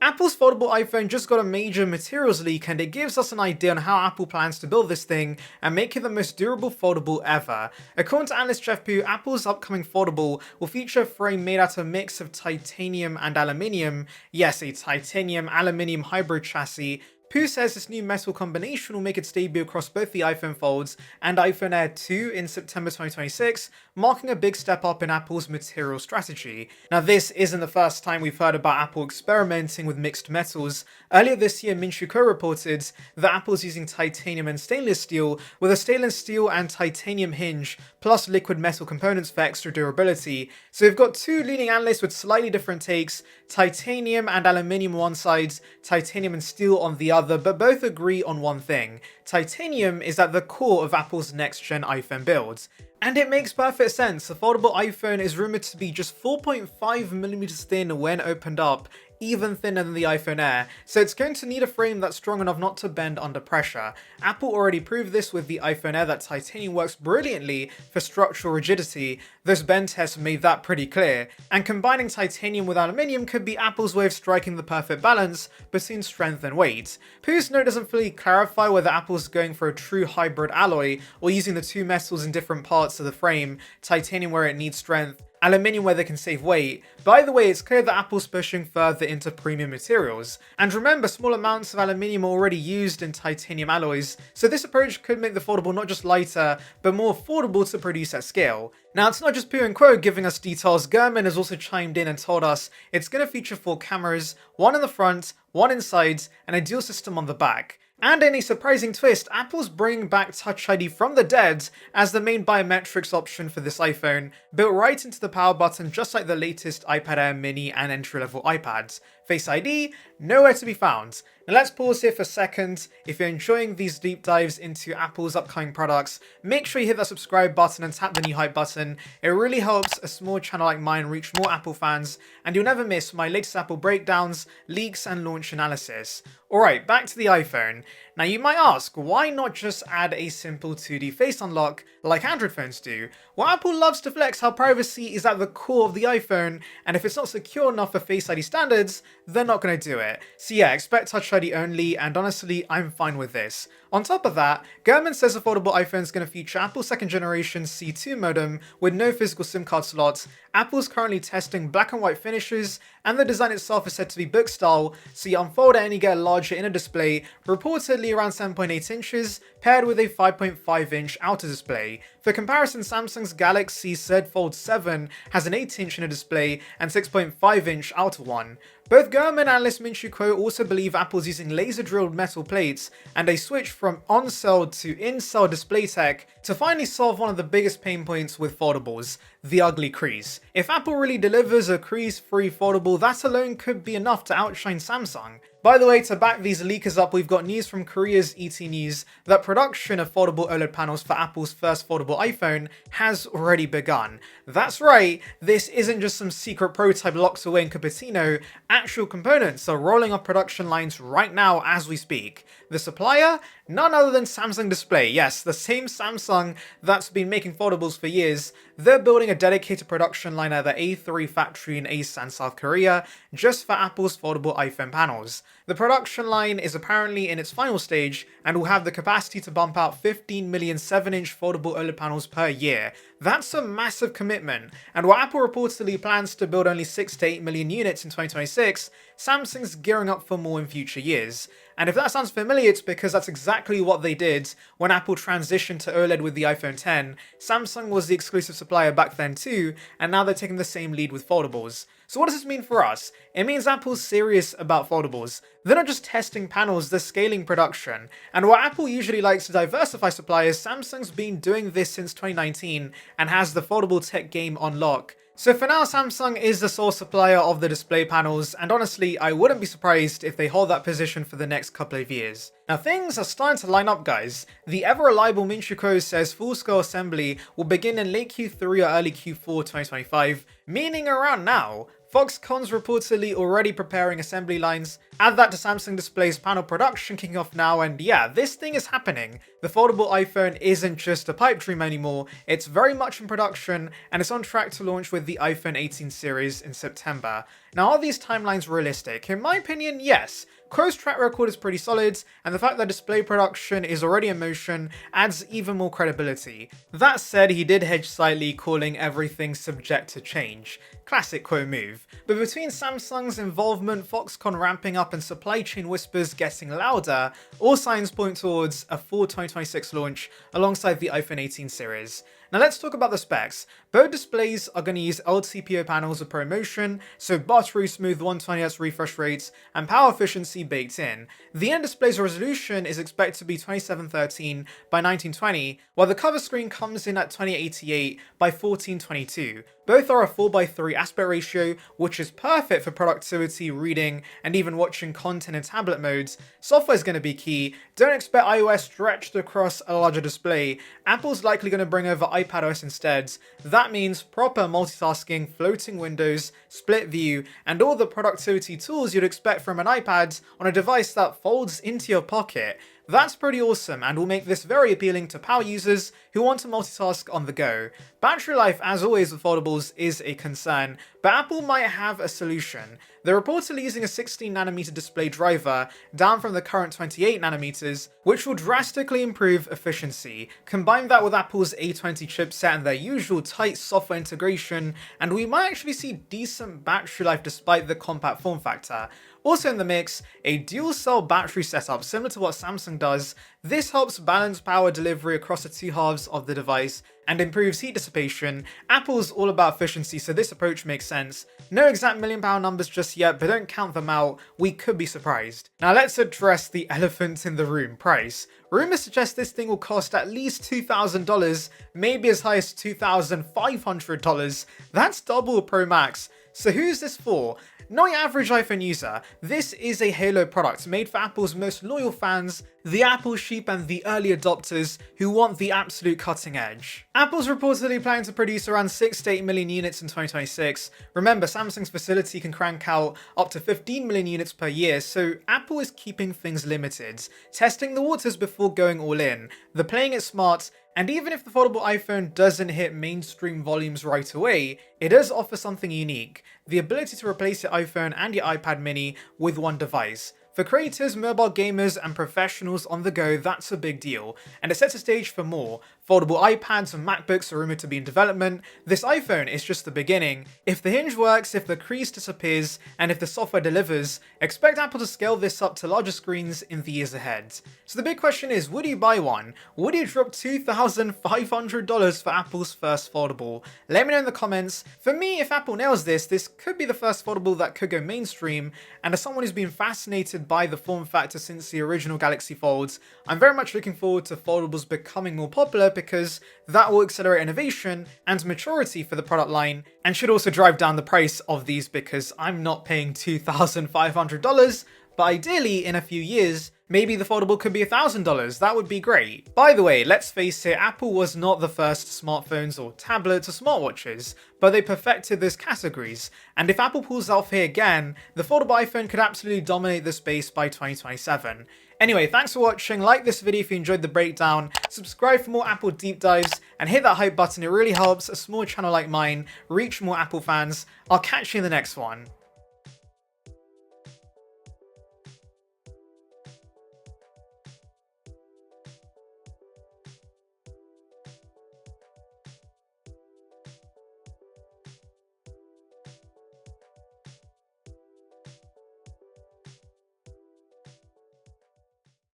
Apple's foldable iPhone just got a major materials leak, and it gives us an idea on how Apple plans to build this thing and make it the most durable foldable ever. According to analyst Jeff Pu, Apple's upcoming foldable will feature a frame made out of a mix of titanium and aluminium. Yes, a titanium-aluminium hybrid chassis. Pu says this new metal combination will make its debut across both the iPhone Folds and iPhone Air 2 in September 2026, marking a big step up in Apple's material strategy. Now, this isn't the first time we've heard about Apple experimenting with mixed metals. Earlier this year, Ming-Chi Kuo reported that Apple's using titanium and stainless steel with a stainless steel and titanium hinge, plus liquid metal components for extra durability. So we've got two leading analysts with slightly different takes: titanium and aluminium on one side, titanium and steel on the other, but both agree on one thing: titanium is at the core of Apple's next-gen iPhone builds. And it makes perfect sense. The foldable iPhone is rumored to be just 4.5mm thin when opened up, even thinner than the iPhone Air, so it's going to need a frame that's strong enough not to bend under pressure. Apple already proved this with the iPhone Air that titanium works brilliantly for structural rigidity. Those bend tests made that pretty clear, and combining titanium with aluminium could be Apple's way of striking the perfect balance between strength and weight. Pu's note doesn't fully clarify whether Apple's going for a true hybrid alloy or using the two metals in different parts of the frame, titanium where it needs strength, aluminium where they can save weight. But either way, it's clear that Apple's pushing further into premium materials. And remember, small amounts of aluminium are already used in titanium alloys, so this approach could make the foldable not just lighter, but more affordable to produce at scale. Now, it's not just Pu and Kuo giving us details. Gurman has also chimed in and told us it's going to feature 4 cameras, one in the front, one inside, and a dual system on the back. And in a surprising twist, Apple's bringing back Touch ID from the dead as the main biometrics option for this iPhone, built right into the power button just like the latest iPad Air mini and entry-level iPads. Face ID, nowhere to be found. Now let's pause here for a second. If you're enjoying these deep dives into Apple's upcoming products, make sure you hit that subscribe button and tap the new hype button. It really helps a small channel like mine reach more Apple fans, and you'll never miss my latest Apple breakdowns, leaks, and launch analysis. Alright, back to the iPhone. Now you might ask, why not just add a simple 2D face unlock like Android phones do? Well, Apple loves to flex how privacy is at the core of the iPhone, and if it's not secure enough for Face ID standards, they're not going to do it. So yeah, expect Touch ID only, and honestly, I'm fine with this. On top of that, Gurman says the foldable iPhone is going to feature Apple's second generation C2 modem with no physical SIM card slots. Apple's currently testing black and white finishes, and the design itself is said to be book style, so you unfold it and you get a larger inner display, reportedly around 7.8 inches, paired with a 5.5 inch outer display. For comparison, Samsung's Galaxy Z Fold 7 has an 8-inch inner display and 6.5 inch outer one. Both Gurman and analyst Ming-Chi Kuo also believe Apple's using laser drilled metal plates and a switch from on-cell to in-cell display tech to finally solve one of the biggest pain points with foldables: the ugly crease. If Apple really delivers a crease-free foldable, that alone could be enough to outshine Samsung. By the way, to back these leakers up, we've got news from Korea's ET News that production of foldable OLED panels for Apple's first foldable iPhone has already begun. That's right, this isn't just some secret prototype locked away in Cupertino. Actual components are rolling off production lines right now as we speak. The supplier? None other than Samsung Display. Yes, the same Samsung that's been making foldables for years. They're building a dedicated production line at the A3 factory in Asan, South Korea, just for Apple's foldable iPhone panels. The production line is apparently in its final stage and will have the capacity to bump out 15 million 7-inch foldable OLED panels per year. That's a massive commitment, and while Apple reportedly plans to build only 6 to 8 million units in 2026, Samsung's gearing up for more in future years. And if that sounds familiar, it's because that's exactly what they did when Apple transitioned to OLED with the iPhone X. Samsung was the exclusive supplier back then too, and now they're taking the same lead with foldables. So what does this mean for us? It means Apple's serious about foldables. They're not just testing panels, they're scaling production. And while Apple usually likes to diversify suppliers, Samsung's been doing this since 2019 and has the foldable tech game on lock. So for now, Samsung is the sole supplier of the display panels, and honestly, I wouldn't be surprised if they hold that position for the next couple of years. Now things are starting to line up, guys. The ever-reliable Ming-Chi Kuo says full-scale assembly will begin in late Q3 or early Q4 2025, meaning around now. Foxconn's reportedly already preparing assembly lines. Add that to Samsung Display's panel production kicking off now, and yeah, this thing is happening. The foldable iPhone isn't just a pipe dream anymore, it's very much in production, and it's on track to launch with the iPhone 18 series in September. Now, are these timelines realistic? In my opinion, yes. Kuo's track record is pretty solid, and the fact that display production is already in motion adds even more credibility. That said, he did hedge slightly, calling everything subject to change. Classic Kuo move. But between Samsung's involvement, Foxconn ramping up, and supply chain whispers getting louder, all signs point towards a full 2026 launch alongside the iPhone 18 series. Now let's talk about the specs. Both displays are going to use LTPO panels with ProMotion, so buttery smooth 120Hz refresh rates and power efficiency baked in. The end display's resolution is expected to be 2713 by 1920, while the cover screen comes in at 2088 by 1422. Both are a 4:3 aspect ratio, which is perfect for productivity, reading, and even watching content in tablet modes. Software is going to be key. Don't expect iOS stretched across a larger display. Apple's likely going to bring over iPadOS instead. That means proper multitasking, floating windows, split view, and all the productivity tools you'd expect from an iPad on a device that folds into your pocket. That's pretty awesome and will make this very appealing to power users who want to multitask on the go. Battery life, as always with foldables, is a concern, but Apple might have a solution. They're reportedly using a 16nm display driver, down from the current 28nm, which will drastically improve efficiency. Combine that with Apple's A20 chipset and their usual tight software integration, and we might actually see decent battery life despite the compact form factor. Also in the mix, a dual cell battery setup similar to what Samsung does. This helps balance power delivery across the two halves of the device and improves heat dissipation. Apple's all about efficiency, so this approach makes sense. No exact million-pound numbers just yet, but don't count them out, we could be surprised. Now let's address the elephant in the room: price. Rumors suggest this thing will cost at least $2,000, maybe as high as $2,500. That's double a Pro Max. So who's this for? Not your average iPhone user. This is a Halo product made for Apple's most loyal fans, the Apple sheep and the early adopters who want the absolute cutting edge. Apple's reportedly planning to produce around 6 to 8 million units in 2026. Remember, Samsung's facility can crank out up to 15 million units per year, so Apple is keeping things limited, testing the waters before going all in. They're playing it smart, and even if the foldable iPhone doesn't hit mainstream volumes right away, it does offer something unique: the ability to replace your iPhone and your iPad mini with one device. For creators, mobile gamers, and professionals on the go, that's a big deal, and it sets a stage for more. Foldable iPads and MacBooks are rumored to be in development. This iPhone is just the beginning. If the hinge works, if the crease disappears, and if the software delivers, expect Apple to scale this up to larger screens in the years ahead. So the big question is, would you buy one? Would you drop $2,500 for Apple's first foldable? Let me know in the comments. For me, if Apple nails this, this could be the first foldable that could go mainstream, and as someone who's been fascinated by the form factor since the original Galaxy Folds, I'm very much looking forward to foldables becoming more popular, because that will accelerate innovation and maturity for the product line, and should also drive down the price of these, because I'm not paying $2,500, but ideally in a few years, maybe the foldable could be $1,000, that would be great. By the way, let's face it, Apple was not the first smartphones or tablets or smartwatches, but they perfected those categories, and if Apple pulls off here again, the foldable iPhone could absolutely dominate the space by 2027. Anyway, thanks for watching, like this video if you enjoyed the breakdown, subscribe for more Apple deep dives, and hit that hype button, it really helps a small channel like mine reach more Apple fans. I'll catch you in the next one.